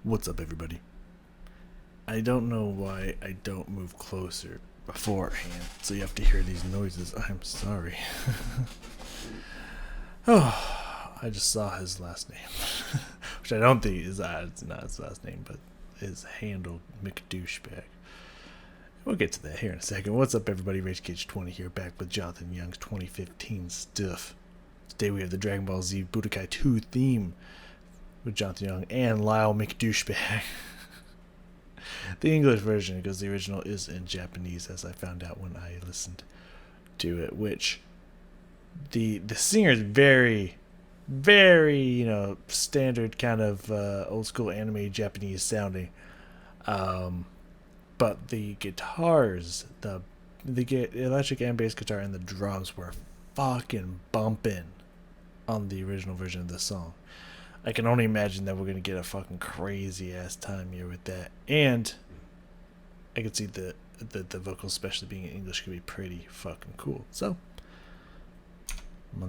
What's up, everybody? I don't know why I don't move closer beforehand, so you have to hear these noises. I'm sorry. Oh, I just saw his last name, which I don't think is it's not his last name, but his handle, McDouchebag. We'll get to that here in a second. What's up, everybody? RageCage20 here, back with Jonathan Young's 2015 stuff. Today we have the Dragon Ball Z Budokai 2 theme with Jonathan Young and Lyle McDouchebag. The English version, because the original is in Japanese, as I found out when I listened to it, which the singer is very, standard kind of old school anime Japanese sounding. But the guitars, the electric and bass guitar and the drums were fucking bumping on the original version of the song. I can only imagine that we're going to get a fucking crazy ass time here with that. And I could see the vocals, especially being in English, could be pretty fucking cool. So, I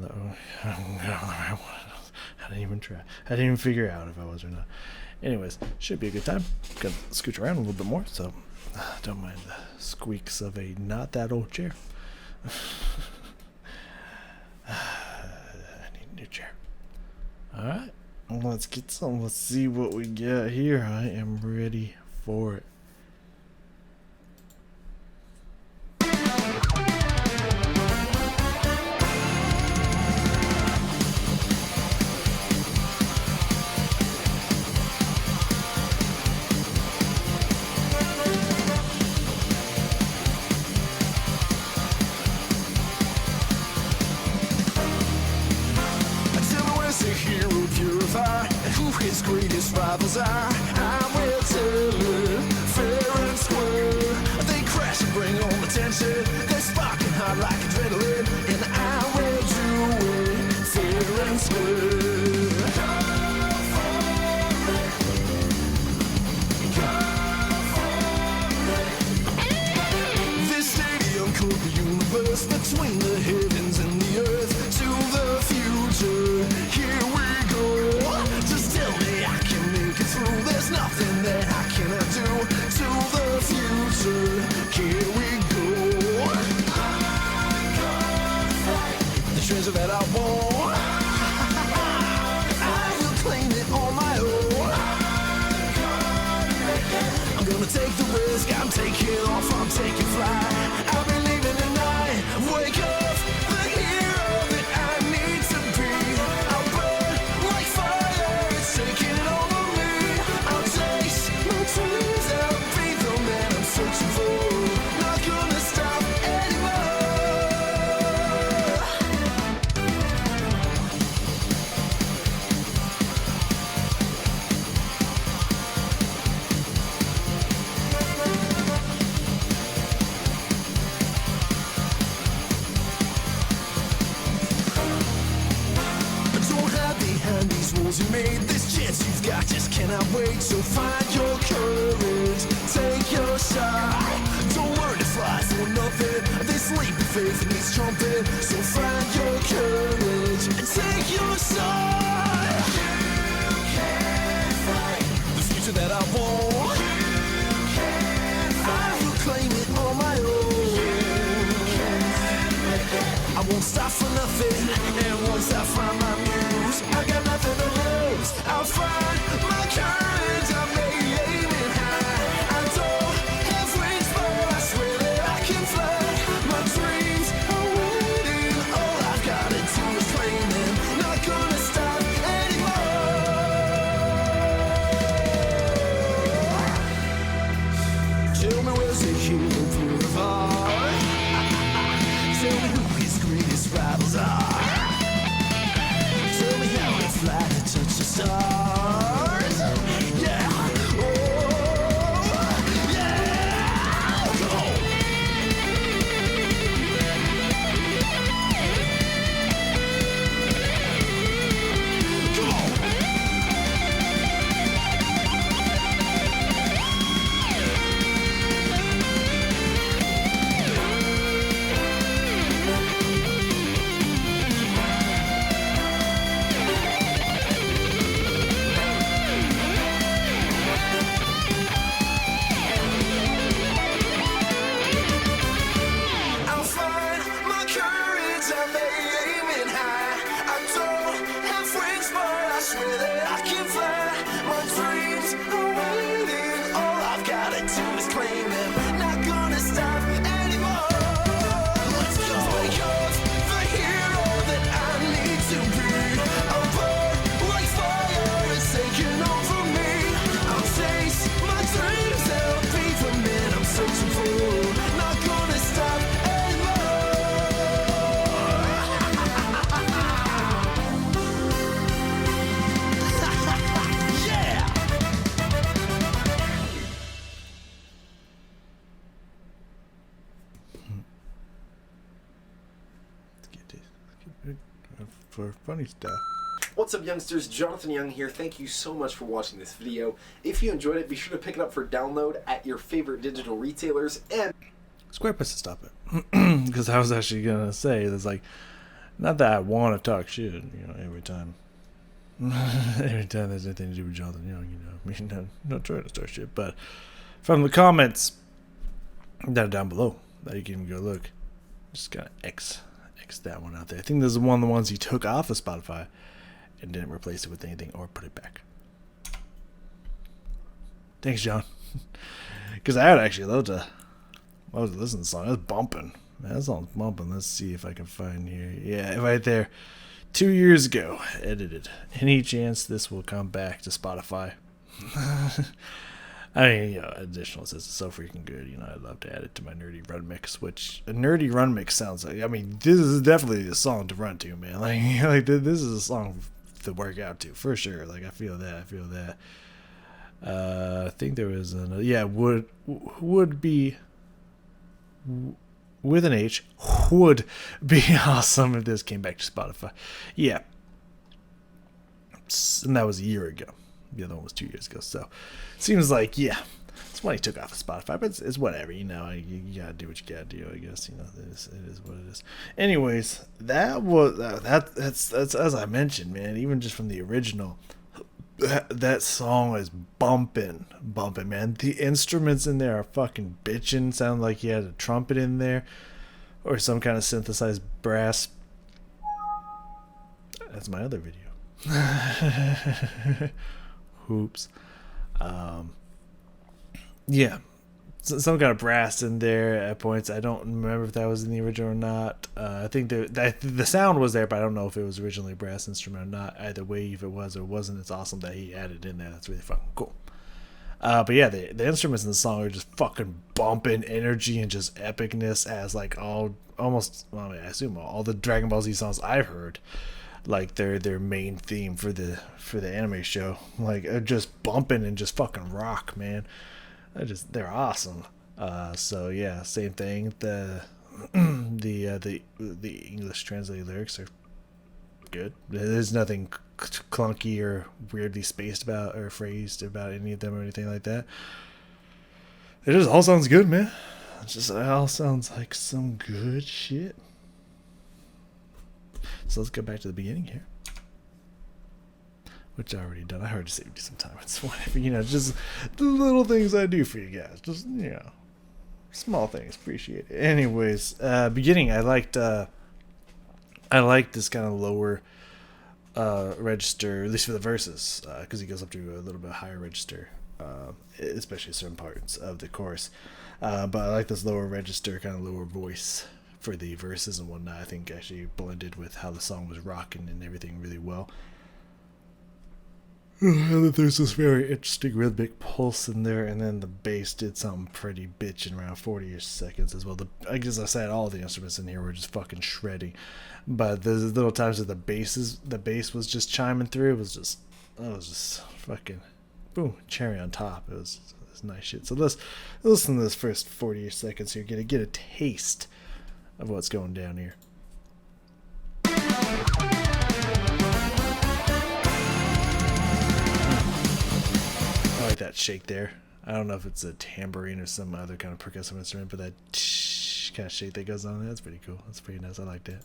didn't even try. I didn't even figure out if I was or not. Anyways, should be a good time. Gonna scooch around a little bit more, so don't mind the squeaks of a not that old chair. I need a new chair. Alright, let's get some. Let's see what we got here. I am ready for it. His greatest rivals are. I will tell her, fair and square. They crash and bring on attention. They're sparking hot like adrenaline, and I will do it fair and square. Go for it. Go for it. This stadium could be universe, between the heavens and the earth. To the future, here we go. There's nothing that I cannot do. To the future, here we go. I'm gonna fight the treasure that I want. I will claim it on my own. I'm gonna take the risk. I'm taking off. I'm taking flight. I'll be leaving tonight. Wake up, the hero that I need to be. I'll burn like fire. It's taking over. Dreams, I'll be the man I'm searching for. Not gonna stop anymore. Don't hide behind these walls you made. This chance you've got just cannot wait. So find your courage, take your shot. Don't learn to fly for nothing. This leap of faith needs trumpet. So find your courage and take your shot. You can fight the future that I want. You can fight. I will claim it on my own. You can make it. I won't stop for nothing. And once I find my muse, I got nothing to lose. I'll find my courage. I'm aiming high. I don't have wings, but I swear that I can fly. My dreams are waiting. All I've gotta do is claim them. Not gonna stop anymore. Tell me where's the hero purified? Tell me who his greatest rivals are. Tell me how to fly to touch the stars. Yeah. Oh, yeah. Go. Come on. for funny stuff. What's up, youngsters? Jonathan Young here. Thank you so much for watching this video. If you enjoyed it, be sure to pick it up for download at your favorite digital retailers. And Square Press to stop it. Because I was actually going to say, there's like, not that I want to talk shit, every time. Every time there's anything to do with Jonathan Young, not trying to start shit. But from the comments down below, that you can go look, just got X that one out there. I think this is one of the ones he took off of Spotify and didn't replace it with anything or put it back. Thanks, John. Because I would actually love to listen to the song. That's bumping. Man, that song's bumping. Let's see if I can find here. Yeah, right there. 2 years ago, edited. Any chance this will come back to Spotify? I mean, additional says it's so freaking good. I'd love to add it to my nerdy run mix, which a nerdy run mix sounds like. I mean, this is definitely a song to run to, man. Like this is a song to work out to for sure. Like I feel that. I think there was another. Would be with an H. Would be awesome if this came back to Spotify. Yeah, and that was a year ago. The other one was 2 years ago. So seems like that's why he took off of Spotify, but it's whatever. You gotta do what you gotta do. I guess it is what it is. Anyways, that's as I mentioned, man. Even just from the original, that song is bumping, man. The instruments in there are fucking bitching. Sound like he had a trumpet in there or some kind of synthesized brass. That's my other video. Oops. Some kind of brass in there at points. I don't remember if that was in the original or not. I think the sound was there, but I don't know if it was originally a brass instrument or not. Either way, if it was or wasn't, it's awesome that he added in there. That's really fucking cool. But yeah, the instruments in the song are just fucking bumping energy and just epicness as like I assume all the Dragon Ball Z songs I've heard. Like their main theme for the anime show, like just bumping and just fucking rock, man. They're awesome. So yeah, same thing. The English translated lyrics are good. There's nothing clunky or weirdly spaced about or phrased about any of them or anything like that. It just all sounds good, man. It all sounds like some good shit. So let's go back to the beginning here, which I already done. I already saved you some time. It's whatever, just the little things I do for you guys. Just small things. Appreciate it. Anyways, beginning, I liked this kind of lower register, at least for the verses, because he goes up to a little bit higher register, especially certain parts of the chorus. But I like this lower register, kind of lower voice for the verses and whatnot. I think actually blended with how the song was rocking and everything really well. And there's this very interesting rhythmic pulse in there, and then the bass did something pretty bitchin' around 40-ish seconds as well. I guess I said all the instruments in here were just fucking shredding, but there's little times that the bass was just chiming through. It was just fucking boom, cherry on top. It was nice shit. So let's listen to this first 40-ish seconds here. Get a taste of what's going down here. I like that shake there. I don't know if it's a tambourine or some other kind of percussive instrument, but that kind of shake that goes on there, that's pretty cool. That's pretty nice. I like that.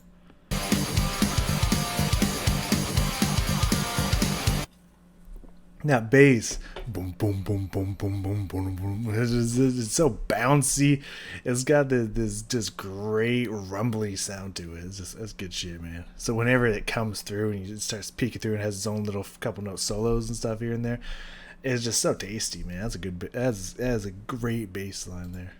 Now bass, boom, boom, boom, boom, boom, boom, boom, boom. It's so bouncy. It's got this just great rumbly sound to it. It's good shit, man. So whenever it comes through and it starts peeking through and has its own little couple note solos and stuff here and there, it's just so tasty, man. That's a good. That's a great bass line there.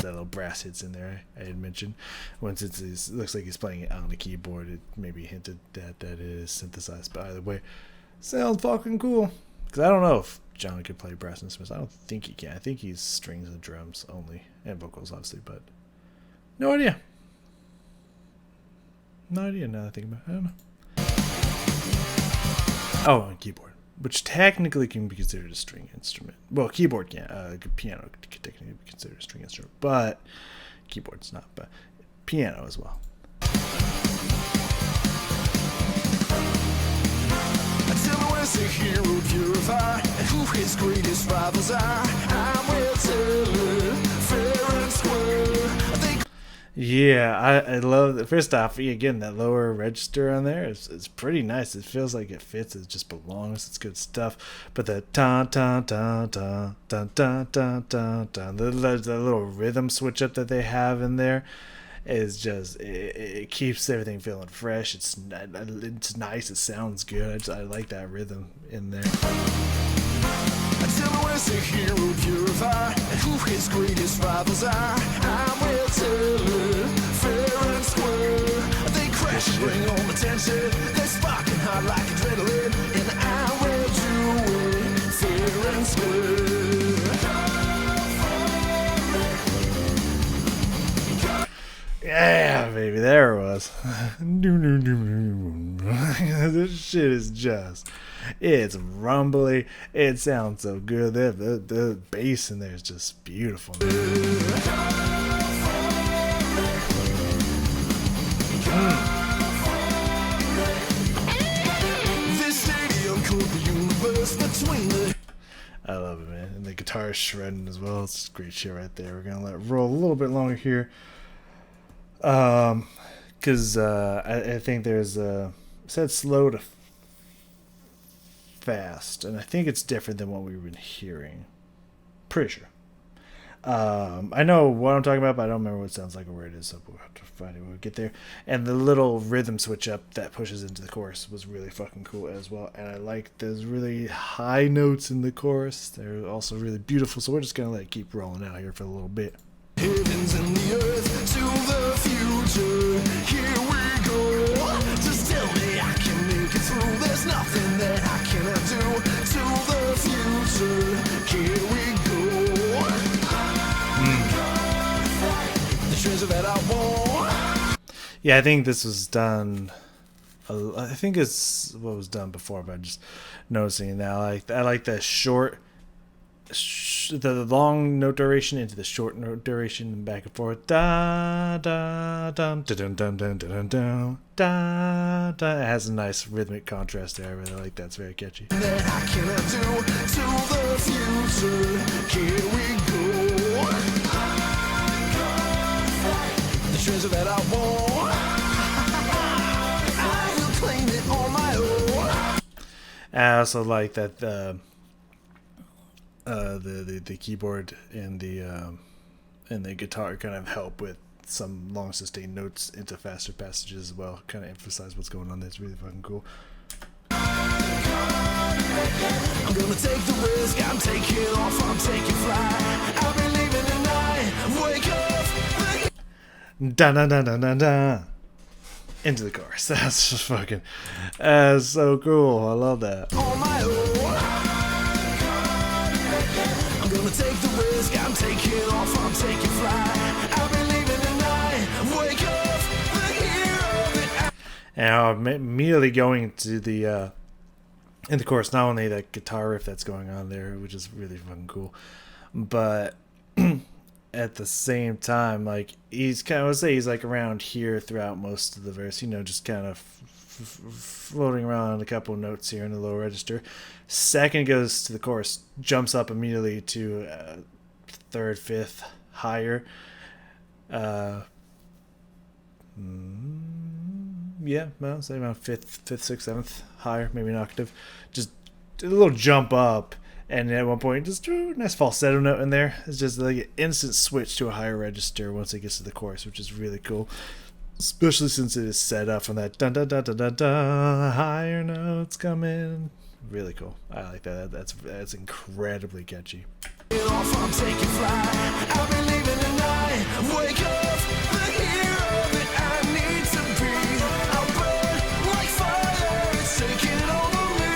That little brass hits in there I had mentioned. Once it looks like he's playing it on the keyboard, it maybe hinted that it is synthesized. But either way, sounds fucking cool. Because I don't know if John could play brass instruments. I don't think he can. I think he's strings and drums only, and vocals obviously. But no idea. No idea. Now that I think about it, I don't know. Oh, and keyboard, which technically can be considered a string instrument. Well, keyboard can't. Piano can technically be considered a string instrument, but keyboard's not. But piano as well. his greatest rivals are. I will tell her, fair and square. They Yeah, I love it. First off, again, that lower register on there is pretty nice. It feels like it fits. It just belongs. It's good stuff. But the ta ta ta ta ta ta ta ta ta, the little rhythm switch up that they have in there is just it keeps everything feeling fresh. It's nice. It sounds good. I like that rhythm in there. tell her where's the hero purified and who his greatest rivals are. I will tell her, fair and square. They crash and bring home attention. They're sparking hot like adrenaline, and I will do it fair and square. Yeah, baby, there it was. This shit is just, it's rumbly. It sounds so good. The bass in there is just beautiful. This stadium could be universe between the I love it, man. And the guitar is shredding as well. It's great shit right there. We're gonna let it roll a little bit longer here. Because I think there's it said slow to fast, and I think it's different than what we've been hearing. Pretty sure. I know what I'm talking about, but I don't remember what it sounds like or where it is, so we'll have to find it when we get there. And the little rhythm switch up that pushes into the chorus was really fucking cool as well. And I like those really high notes in the chorus. They're also really beautiful, so we're just gonna let it keep rolling out here for a little bit. heavens and the earth to the future. Here we go. Just tell me I can make it through. There's nothing that I cannot do. To the future. Here we go. The treasure that I want. Yeah, I think this was done. I think it's what was done before, but I'm just noticing now. I like the short, the long note duration into the short note duration and back and forth. Da da dum da dum dum dum dum dum da da. It has a nice rhythmic contrast there. I really like that. It's very catchy. That I cannot do. To the future. Here we go. The treasure that I want. I will claim it on my own. I also like that the keyboard and the guitar kind of help with some long sustained notes into faster passages as well. Kind of emphasize what's going on there. It's really fucking cool. I'm gonna take the risk. I'm taking off. I'm taking flight. I'll be leaving tonight. Wake up. Da da da da da da. Into the chorus. That's just fucking. So cool. I love that. On my own. I'm gonna take the risk. I'm taking off. I'm taking flight. I'll be leaving tonight. Wake up. The hero that And I'm immediately going to the in the chorus, not only that guitar riff that's going on there, which is really fucking cool, but at the same time, like he's kind of, I would say he's like around here throughout most of the verse, you know, just kind of floating around a couple notes here in the low register. Second goes to the chorus, jumps up immediately to third, fifth, higher. Yeah, well, say around fifth, sixth, seventh, higher, maybe an octave. Just a little jump up, and at one point, just a nice falsetto note in there. It's just like an instant switch to a higher register once it gets to the chorus, which is really cool. Especially since it is set up from that dun dun dun dun dun dun, higher notes coming. Really cool. I like that. That's incredibly catchy. off. I'm taking flight. I'll be leaving tonight. Wake up. The hero that I need to be. I'll burn like fire. It's taking over me.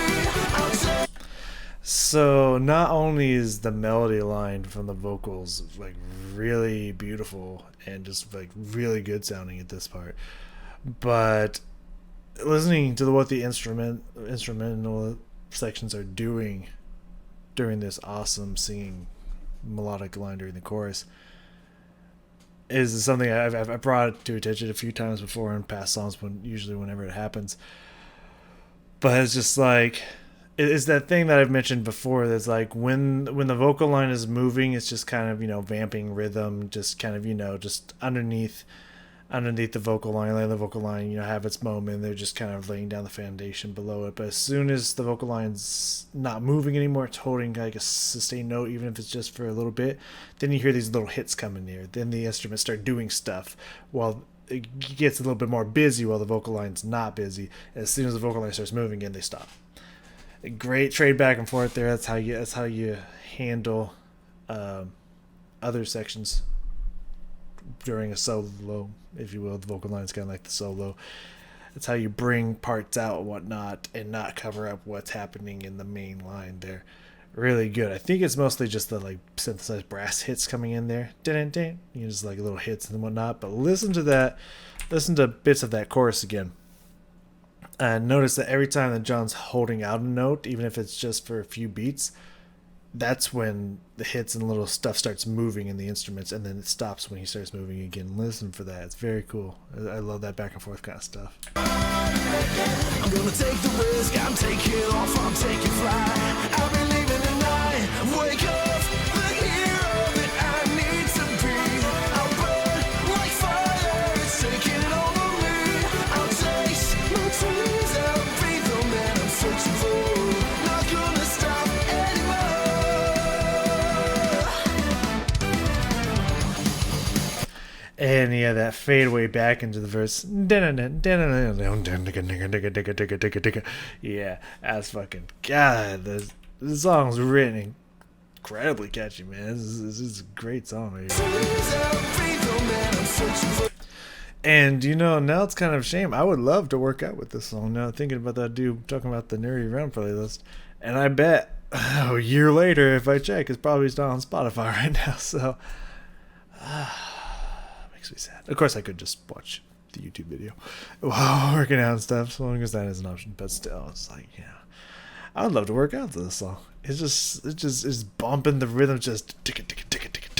I'll take. So not only is the melody line from the vocals like really beautiful and just like really good sounding at this part, but listening to what the instrumental sections are doing during this awesome singing melodic line during the chorus is something I've brought to attention a few times before in past songs, whenever it happens. But it's just like It's that thing that I've mentioned before. That's like when the vocal line is moving, it's just kind of vamping rhythm, just kind of just underneath the vocal line, letting the vocal line have its moment. They're just kind of laying down the foundation below it. But as soon as the vocal line's not moving anymore, it's holding like a sustained note, even if it's just for a little bit. Then you hear these little hits coming there. Then the instruments start doing stuff while it gets a little bit more busy while the vocal line's not busy. As soon as the vocal line starts moving again, they stop. A great trade back and forth there. That's how you handle other sections during a solo, if you will. The vocal line's kind of like the solo. It's how you bring parts out and whatnot and not cover up what's happening in the main line there. Really good. I think it's mostly just the like synthesized brass hits coming in there. Just like little hits and whatnot. But listen to that. Listen to bits of that chorus again. And notice that every time that John's holding out a note, even if it's just for a few beats, that's when the hits and little stuff starts moving in the instruments, and then it stops when he starts moving again. Listen for that. It's very cool. I love that back and forth kind of stuff. I'm gonna take the risk, I'm taking off, I'm taking flight. I'll be leaving tonight, wake up, the hero that I need to be. I'll burn like fire, it's taking over me. I'll taste my dreams, I'll be the man I'm searching for. Not gonna stop anymore. And yeah, that fade away back into the verse. Yeah, that's fucking God. This song's written incredibly catchy, man. This is a great song. And now it's kind of a shame. I would love to work out with this song. Now thinking about that dude talking about the Nerdy Round playlist, and I bet a year later, if I check, it's probably still on Spotify right now. So. Makes me sad. Of course, I could just watch the YouTube video while working out and stuff, so long as that is an option. But still, it's like, I would love to work out to this song. It's bumping the rhythm, just tick it.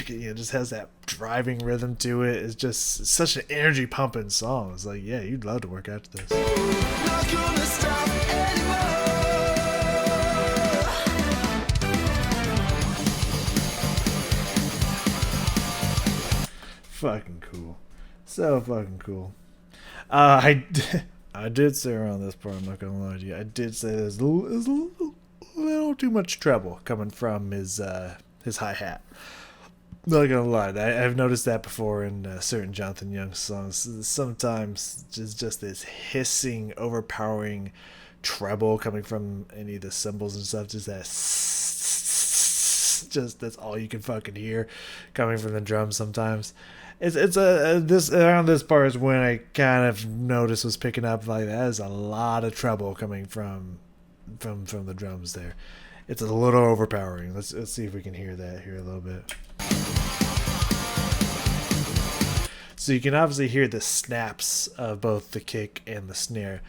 It just has that driving rhythm to it. It's just such an energy pumping song. It's like, yeah, you'd love to work out to this. Not gonna stop anymore. Fucking cool. So fucking cool. I did say around this part, I'm not gonna lie to you, I did say there's a little too much treble coming from his hi-hat. Not gonna lie, I've noticed that before in certain Jonathan Young songs. Sometimes just this hissing, overpowering treble coming from any of the cymbals and stuff, just that that's all you can fucking hear coming from the drums sometimes. It's around this part is when I kind of noticed was picking up like that is a lot of treble coming from the drums there. It's a little overpowering. Let's see if we can hear that here a little bit. So you can obviously hear the snaps of both the kick and the snare.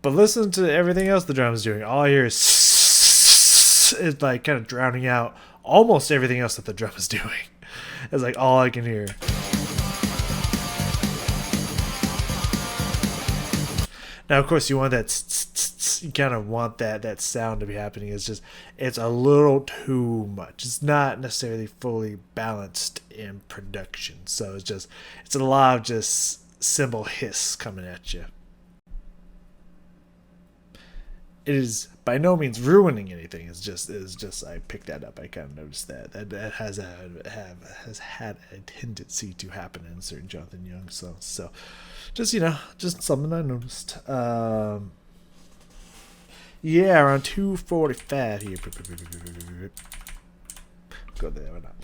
But listen to everything else the drum's doing. All I hear is it's like kind of drowning out almost everything else that the drum is doing. It's like all I can hear. Now, of course, you want that. You kind of want that sound to be happening. It's a little too much. It's not necessarily fully balanced in production. So it's a lot of just cymbal hiss coming at you. It is by no means ruining anything. It's just I picked that up. I kind of noticed that has had a tendency to happen in certain Jonathan Young songs. So just something I noticed. Yeah, around 2:45 here. Go there or not.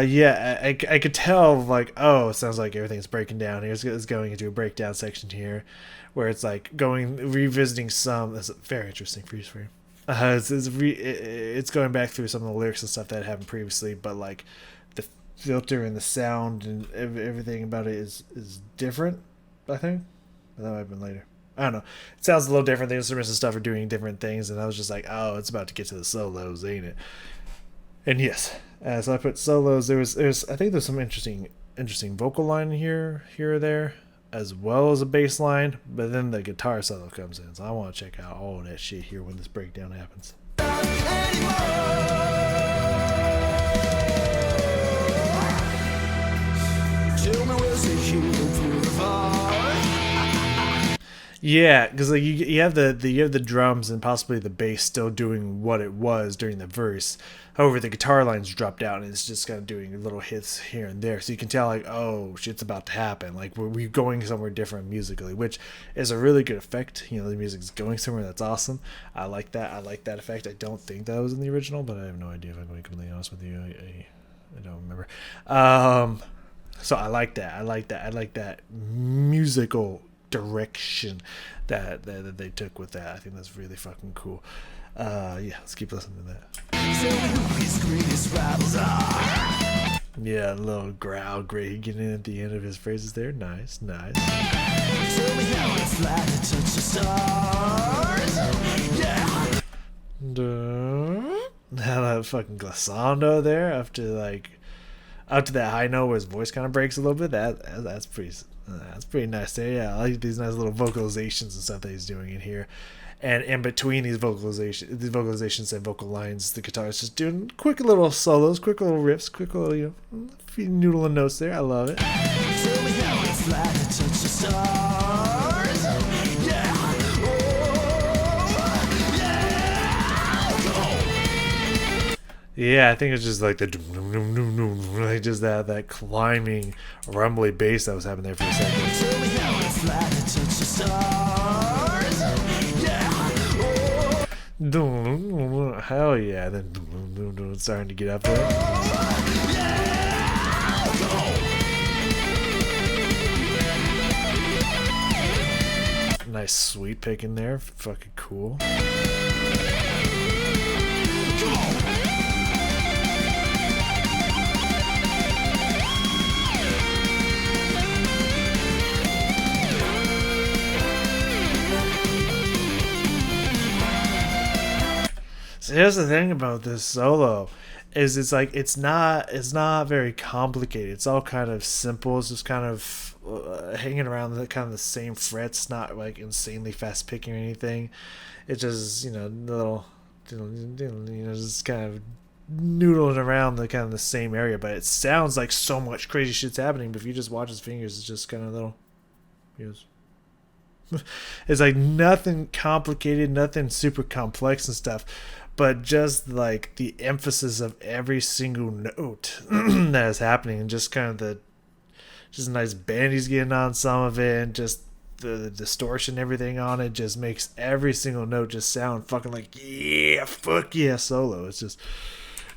Yeah, I could tell like, oh, it sounds like everything's breaking down here. It's going into a breakdown section here, where it's like revisiting some. That's very interesting freeze frame. It's going back through some of the lyrics and stuff that happened previously, but like the filter and the sound and everything about it is different. I think that might have been later. I don't know. It sounds a little different. The instruments and stuff are doing different things, and I was just like, oh, it's about to get to the solos, ain't it? And yes, so I put solos. There's I think there's some interesting vocal line here or there. as well as a bass line, but then the guitar solo comes in. So I want to check out all of that shit here when this breakdown happens. Yeah, because like you have the drums and possibly the bass still doing what it was during the verse. However, the guitar lines dropped out and it's just kind of doing little hits here and there. So you can tell like, oh, shit's about to happen. Like we're going somewhere different musically, which is a really good effect. You know, the music's going somewhere. That's awesome. I like that. I like that effect. I don't think that was in the original, but I have no idea if I'm going to be completely honest with you. I don't remember. So I like that. I like that musical direction that they took with that. I think that's really fucking cool. Yeah, let's keep listening to that. Yeah, a little growl grade getting in at the end of his phrases there. Nice. Tell me how it's like to touch the stars. Yeah. Now that fucking glissando there up to that high note where his voice kind of breaks a little bit. That's pretty nice there. Yeah, I like these nice little vocalizations and stuff that he's doing in here. And in between these vocalizations and vocal lines, the guitar is just doing quick little solos, quick little riffs, quick little, few noodling notes there. I love it. Tell me how it's like to touch the stars. Yeah. Oh, yeah. Yeah, I think it's just like like just that climbing, rumbly bass that was happening there for a second. Tell me how it's like to touch the stars. Yeah. Hell yeah! Then it's starting to get up there. Nice sweet pick in there. Fucking cool. So here's the thing about this solo is it's not very complicated. It's all kind of simple. It's just kind of hanging around the same frets, not like insanely fast picking or anything. It's just little just kind of noodling around the same area, but it sounds like so much crazy shit's happening. But if you just watch his fingers, it's just kind of little. It's like nothing complicated, nothing super complex and stuff, but just like the emphasis of every single note that is happening, and just kind of just a nice bend he's getting on some of it, and just the distortion, everything on it just makes every single note just sound fucking like fuck yeah solo.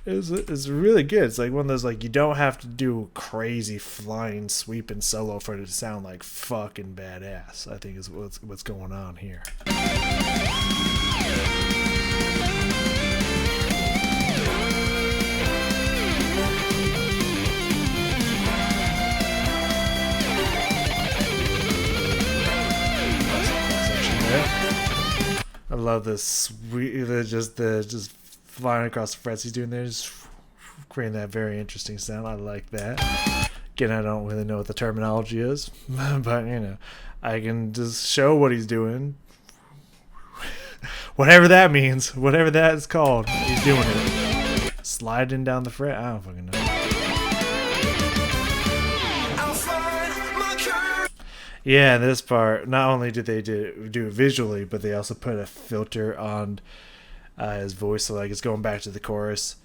It's really good. It's like one of those, like, you don't have to do crazy flying sweeping solo for it to sound like fucking badass. I think is what's going on here. I love this sweet, just flying across the frets he's doing there, just creating that very interesting sound. I like that. Again, I don't really know what the terminology is, but I can just show what he's doing. Whatever that means, whatever that is called, he's doing it. Sliding down the fret, I don't fucking know. Yeah, this part, not only did they do it visually, but they also put a filter on his voice, so like it's going back to the chorus,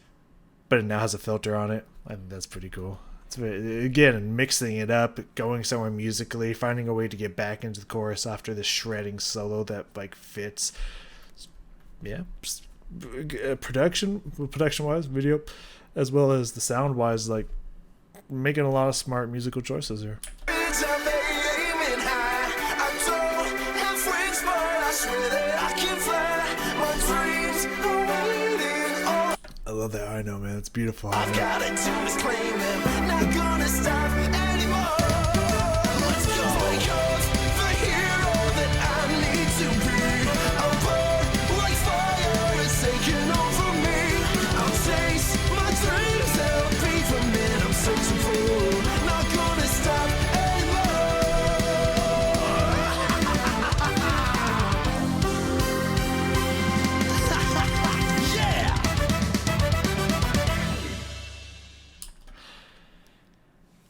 but it now has a filter on it. I think that's pretty cool. It's again, mixing it up, going somewhere musically, finding a way to get back into the chorus after the shredding solo that like fits. Yeah, production wise, video, as well as the sound wise, like making a lot of smart musical choices here. I love that. I know, man. It's beautiful. I've got it to claim them, not gonna stop anymore. Let's go. Because the hero that I need to be, I'm born like fire is taking over me. I'll chase my dreams, they'll be the men I'm searching for. Not gonna stop anymore.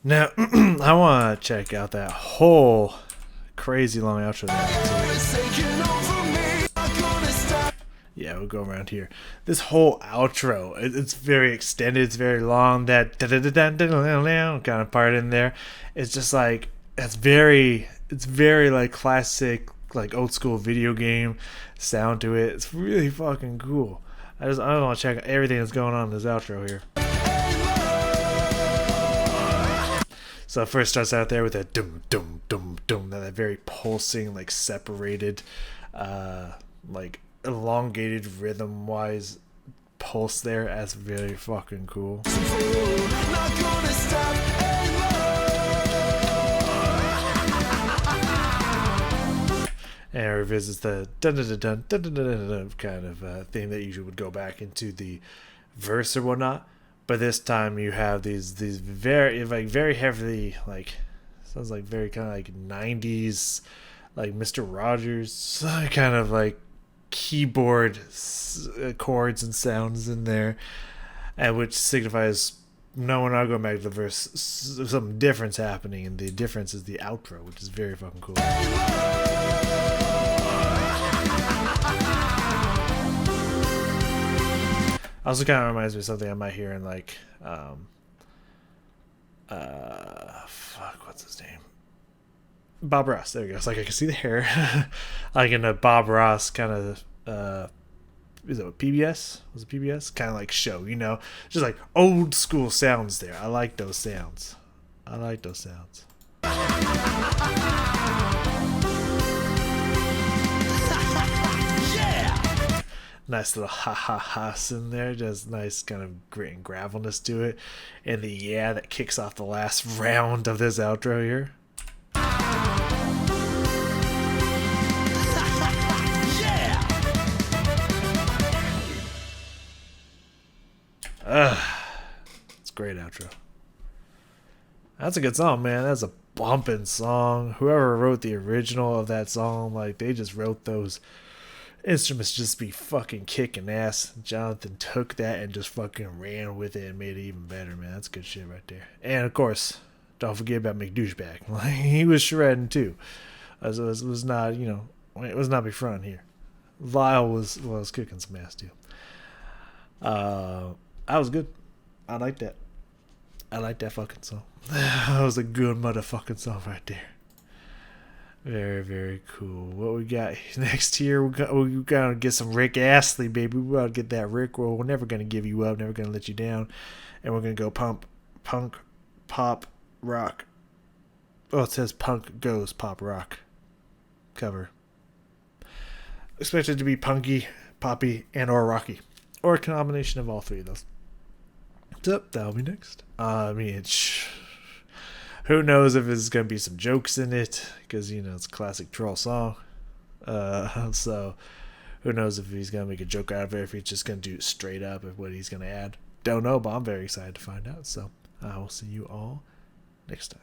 Now, I want to check out that whole crazy long outro there. Yeah, we'll go around here. This whole outro, it's very extended, it's very long. That kind of part in there, it's just like it's very like classic, like old school video game sound to it. It's really fucking cool. I want to check everything that's going on in this outro here. So it first starts out there with a dum dum dum dum, that very pulsing, like separated, like elongated rhythm wise pulse there. That's really fucking cool. And it revisits the dun dun dun dun dun dun dun dun kind of theme that usually would go back into the verse or whatnot. But this time you have these very heavily, like, sounds like very kind of like 90s, like Mr. Rogers kind of like keyboard chords and sounds in there, and which signifies, no, we're not going back to the verse. Something different's happening, and the difference is the outro, which is very fucking cool. Also kind of reminds me of something I might hear in like, what's his name? Bob Ross. There we go. It's like I can see the hair, like in a Bob Ross kind of, is it PBS? Was it PBS? Kind of like show, you know, just like old school sounds there. I like those sounds. Nice little ha-ha-ha's in there. Just nice kind of grit and gravelness to it. And the yeah that kicks off the last round of this outro here. It's a great outro. That's a good song, man. That's a bumping song. Whoever wrote the original of that song, like, they just wrote those instruments just be fucking kicking ass. Jonathan took that and just fucking ran with it and made it even better, man. That's good shit right there. And of course, don't forget about McDouchebag. Like, he was shredding too. It was not, you know, it was not be front here. Lyle was kicking some ass too. That was good. I like that. I like that fucking song. That was a good motherfucking song right there. Very, very cool. What we got next here? We gotta get some Rick Astley, baby. We gotta get that Rick roll. We're never gonna give you up. Never gonna let you down. And we're gonna go punk, pop, rock. Oh, it says punk goes pop rock. Cover. Expected to be punky, poppy, and or rocky, or a combination of all three of those. So that'll be next. I mean, who knows if there's going to be some jokes in it, because, you know, it's a classic troll song. So who knows if he's going to make a joke out of it, if he's just going to do it straight up, and what he's going to add. Don't know, but I'm very excited to find out. So I will see you all next time.